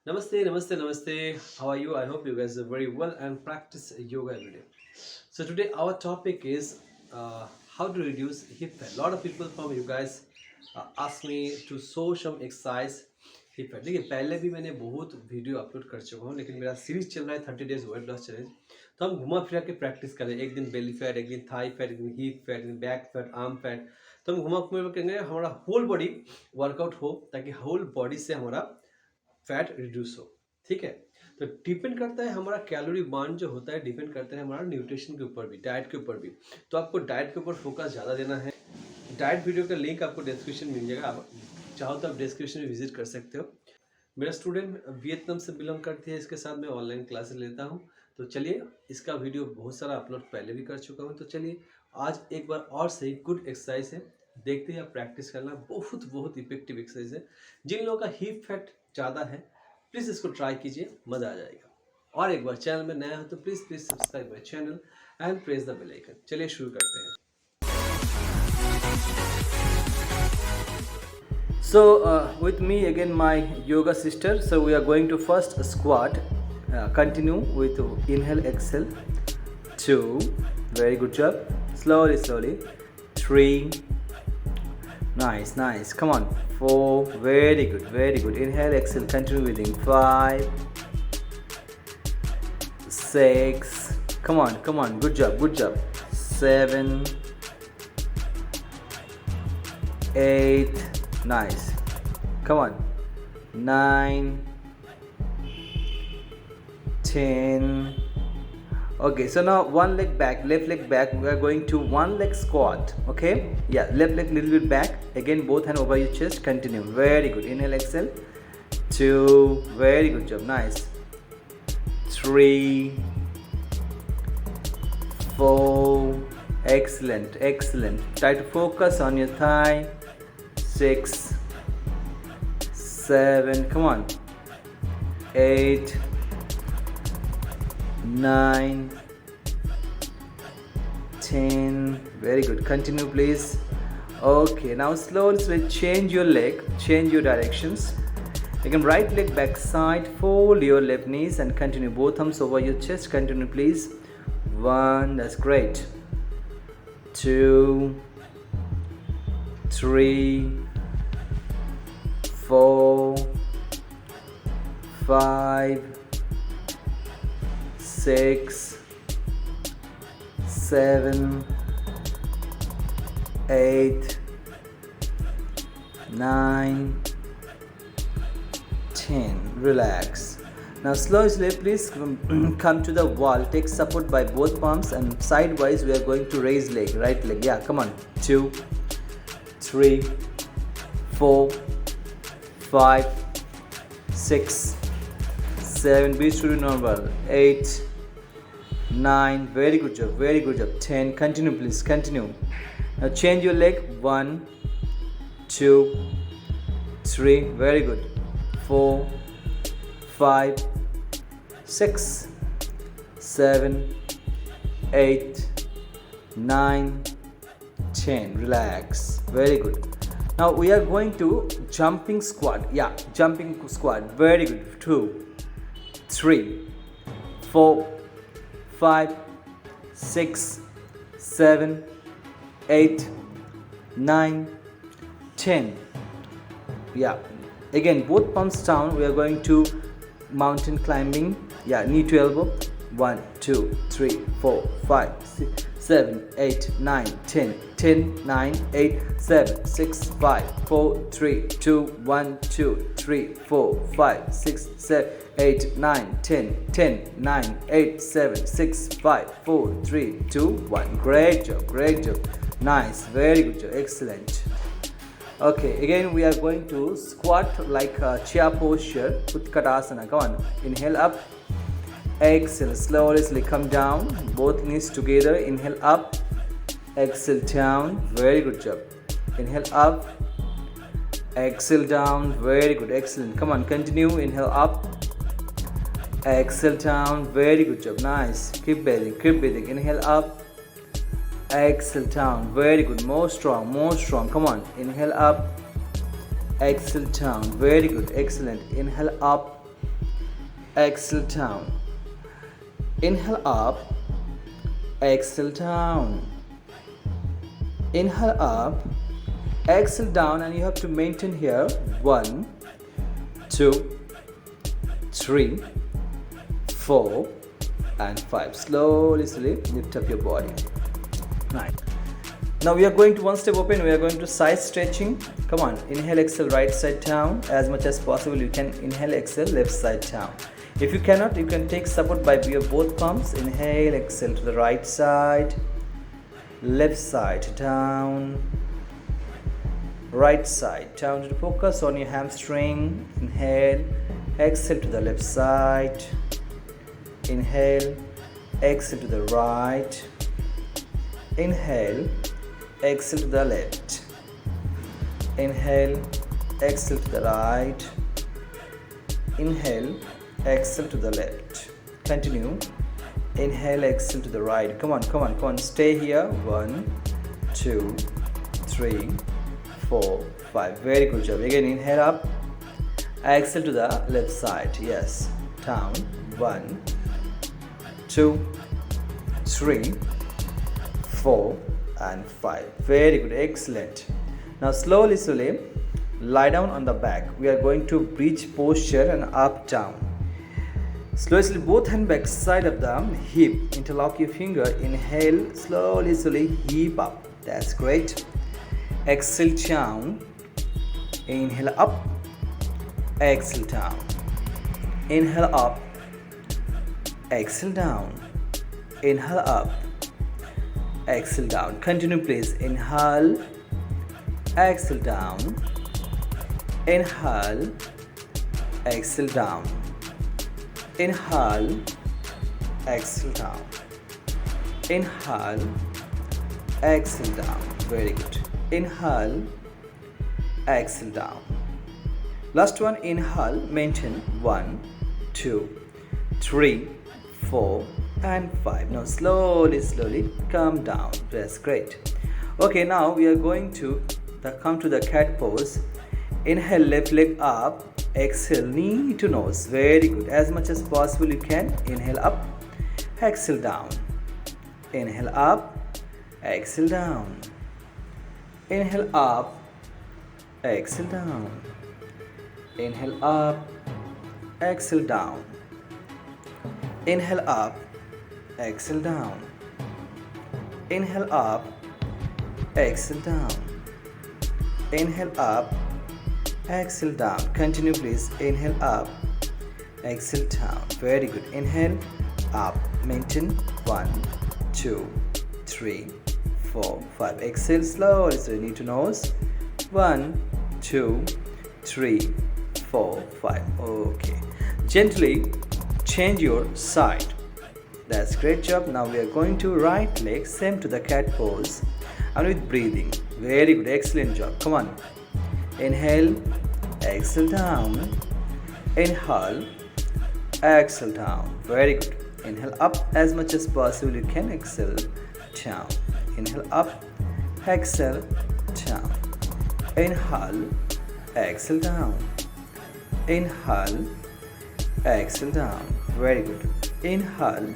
Namaste, namaste, namaste. How are you? I hope you guys are very well and practice yoga every day. So today our topic is how to reduce hip fat. A lot of people from you guys ask me to show some exercise hip fat. देखिए पहले भी मैंने बहुत video upload कर चुका हूँ लेकिन मेरा सीरीज चल रहा है 30 days वेट लॉस चैलेंज। तो हम घुमा फिरा के प्रैक्टिस करें, एक दिन बेली फैट, एक दिन थाई फैट, एक दिन हिप फैट, एक दिन बैक फैट, आर्म फैट। तो हम घुमा घुमा करेंगे, हमारा होल बॉडी वर्कआउट हो ताकि होल बॉडी से हमारा फैट रिड्यूस हो। ठीक है, तो डिपेंड करता है हमारा कैलोरी बर्न जो होता है, डिपेंड करता है हमारा न्यूट्रिशन के ऊपर भी, डाइट के ऊपर भी। तो आपको डाइट के ऊपर फोकस ज़्यादा देना है। डाइट वीडियो का लिंक आपको डिस्क्रिप्शन मिल जाएगा, आप चाहो तो आप डिस्क्रिप्शन में विजिट कर सकते हो। मेरा स्टूडेंट वियतनाम से बिलोंग करती है, इसके साथ मैं ऑनलाइन क्लासेस लेता हूँ। तो चलिए, इसका वीडियो बहुत सारा अपलोड पहले भी कर चुका हूँ। तो चलिए आज एक बार और सही गुड एक्सरसाइज है, देखते ही आप प्रैक्टिस करना। बहुत बहुत इफेक्टिव एक्सरसाइज है। जिन लोगों का हिप फैट ज़्यादा है प्लीज़ इसको ट्राई कीजिए, मज़ा आ जाएगा। और एक बार चैनल में नया हो तो please subscribe my channel and press the bell icon. चलिए शुरू करते हैं। So with me again my yoga sister. So we are going to first squat. Continue with inhale, exhale. 2, very good job. Slowly, slowly. 3, nice, nice. Come on. 4, very good, very good. Inhale, exhale. Continue breathing. 5, 6. Come on, come on. Good job, good job. 7, 8. Nice. Come on. 9, 10. Okay, so now one leg back, left leg back. We are going to one leg squat. Okay, yeah, left leg little bit back. Again, both hand over your chest. Continue. Very good. Inhale, exhale. 2, very good job. Nice. 3, 4, excellent, excellent. Try to focus on your thigh. 6, 7, come on. 8, 9, 10. Very good. Continue, please. Okay, now slowly change your leg, change your directions. Again, right leg back side, fold your left knees and continue. Both thumbs over your chest. Continue, please. 1, that's great. 2, 3, 4, 5, 6, 7, 8, 9, 10. Relax. Now slowly please come to the wall. Take support by both palms and sidewise we are going to raise leg, right leg. Yeah, come on. 2, 3, 4, 5, 6, 7. Be to normal. 8, 9. Very good job. Very good job. 10. Continue, please. Continue. Now change your leg. 1, 2, 3. Very good. 4, 5, 6, 7, 8, 9, 10. Relax. Very good. Now we are going to jumping squat. Yeah, jumping squat. Very good. 2, 3, 4, 5, 6, 7, 8, 9, 10. Yeah. Again, both palms down. We are going to mountain climbing. Yeah, knee to elbow. 1, 2, 3, 4, 5, 6, 7, 8, 9, 10. 10, 9, 8, 7, 6, 5, 4, 3, 2, 1, 2, 3, 4, 5, 6, 7, 8, 9, 10. 10, 9, 8, 7, 6, 5, 4, 3, 2, 1. Great job, great job. Nice, very good job. Excellent. Okay, again we are going to squat like a chair posture, Utkatasana. Come on, inhale up, exhale, slowly come down, both knees together. Inhale up, exhale down. Very good job. Inhale up, exhale down. Very good, excellent. Come on, continue. Inhale up, exhale down. Very good job. Nice. Keep breathing, keep breathing. Inhale up, exhale down. Very good. More strong, more strong. Come on. Inhale up, exhale down. Very good. Excellent. Inhale up, exhale down. Inhale up, exhale down. Inhale up, exhale down, and you have to maintain here. 1, 2, 3, 4, and 5. Slowly, slowly lift up your body. Nice. Now we are going to one step open. We are going to side stretching. Come on, inhale, exhale, right side down. As much as possible, you can inhale, exhale, left side down. If you cannot, you can take support by your both palms. Inhale, exhale to the right side, left side down, right side down. To focus on your hamstring. Inhale, exhale to the left side. Inhale, exhale to the right. Inhale, exhale to the left. Inhale, exhale to the right. Inhale, exhale to the left. Continue. Inhale, exhale to the right. Come on, come on, come on. Stay here. 1, 2, 3, 4, 5. Very good job. Again, inhale up. Exhale to the left side. Yes. Down. 1, 2, 3, 4, and 5. Very good. Excellent. Now slowly, slowly lie down on the back. We are going to bridge posture and up down. Slowly, both hand back side of the hip. Interlock your finger. Inhale, slowly, slowly hip up. That's great. Exhale down. Inhale up. Exhale down. Inhale up. Exhale down. Inhale up. Exhale down. Continue please. Inhale. Exhale down. Inhale. Exhale down. Inhale, exhale down. Inhale, exhale down. Very good. Inhale, exhale down. Last one, inhale, maintain. 1, 2, 3, 4, and 5. Now slowly, slowly come down. That's great. Okay, now we are going to come to the cat pose. Inhale, left leg up. Exhale, knee to nose. Very good. As much as possible you can. Inhale up. Exhale down. Inhale up. Exhale down. Inhale up. Exhale down. Inhale up. Exhale down. Inhale up. Exhale down. Inhale up. Exhale down. Inhale up. Exhale down. Continue please. Inhale up. Exhale down. Very good. Inhale up. Maintain. 1, 2, 3, 4, 5. Exhale slowly. So you need to nose. 1, 2, 3, 4, 5. Okay. Gently change your side. That's great job. Now we are going to right leg. Same to the cat pose. And with breathing. Very good. Excellent job. Come on. Inhale, exhale down. Inhale, exhale down. Very good. Inhale up as much as possible. You can exhale down. Inhale up, exhale down. Inhale, exhale down. Inhale, exhale down. Very good. Inhale,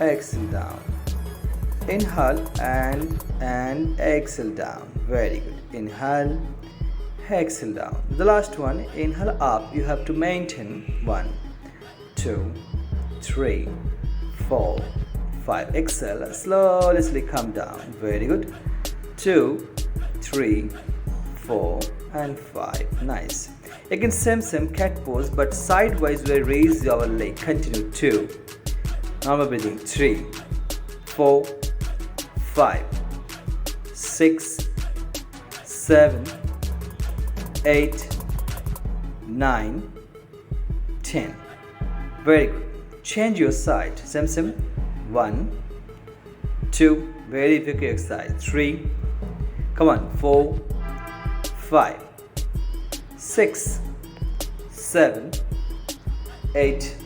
exhale down. Inhale and exhale down. Very good. Inhale, exhale down. The last one, inhale up. You have to maintain. 1, 2, 3, 4, 5. Exhale. Slowly come down. Very good. 2, 3, 4, and 5. Nice. Again, same cat pose, but sideways we raise our leg. Continue. 2. Normal breathing. 3, 4, 5, 6, 7, 8, 9, 10. Very good. Change your side. Same. 1, 2. Very quick exercise. 3. Come on. 4, 5, 6, 7, 8,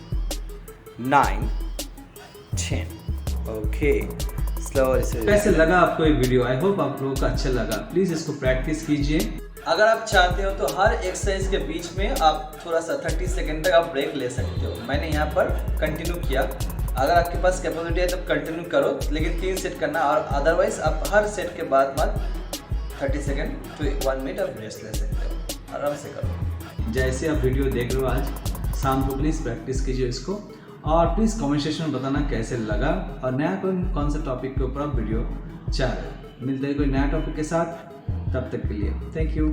9, 10. Okay. Slowly. कैसे लगा आपको ये video? I hope आप लोगों को अच्छा लगा. Please इसको प्रैक्टिस कीजिए. अगर आप चाहते हो तो हर एक्सरसाइज के बीच में आप थोड़ा सा 30 सेकेंड तक आप ब्रेक ले सकते हो। मैंने यहाँ पर कंटिन्यू किया। अगर आपके पास कैपेबिलिटी है तो कंटिन्यू करो, लेकिन 3 सेट करना, और अदरवाइज आप हर सेट के बाद 30 सेकेंड टू 1 मिनट आप रेस्ट ले सकते हो। आराम से करो। जैसे आप वीडियो देख रहे हो आज शाम को प्लीज़ प्रैक्टिस कीजिए इसको, और प्लीज़ कमेंट सेक्शन में बताना कैसे लगा और नया कौन सा टॉपिक के ऊपर आप वीडियो चाह रहे हो। मिलते हैं कोई नया टॉपिक के साथ, तब तक के लिए थैंक यू।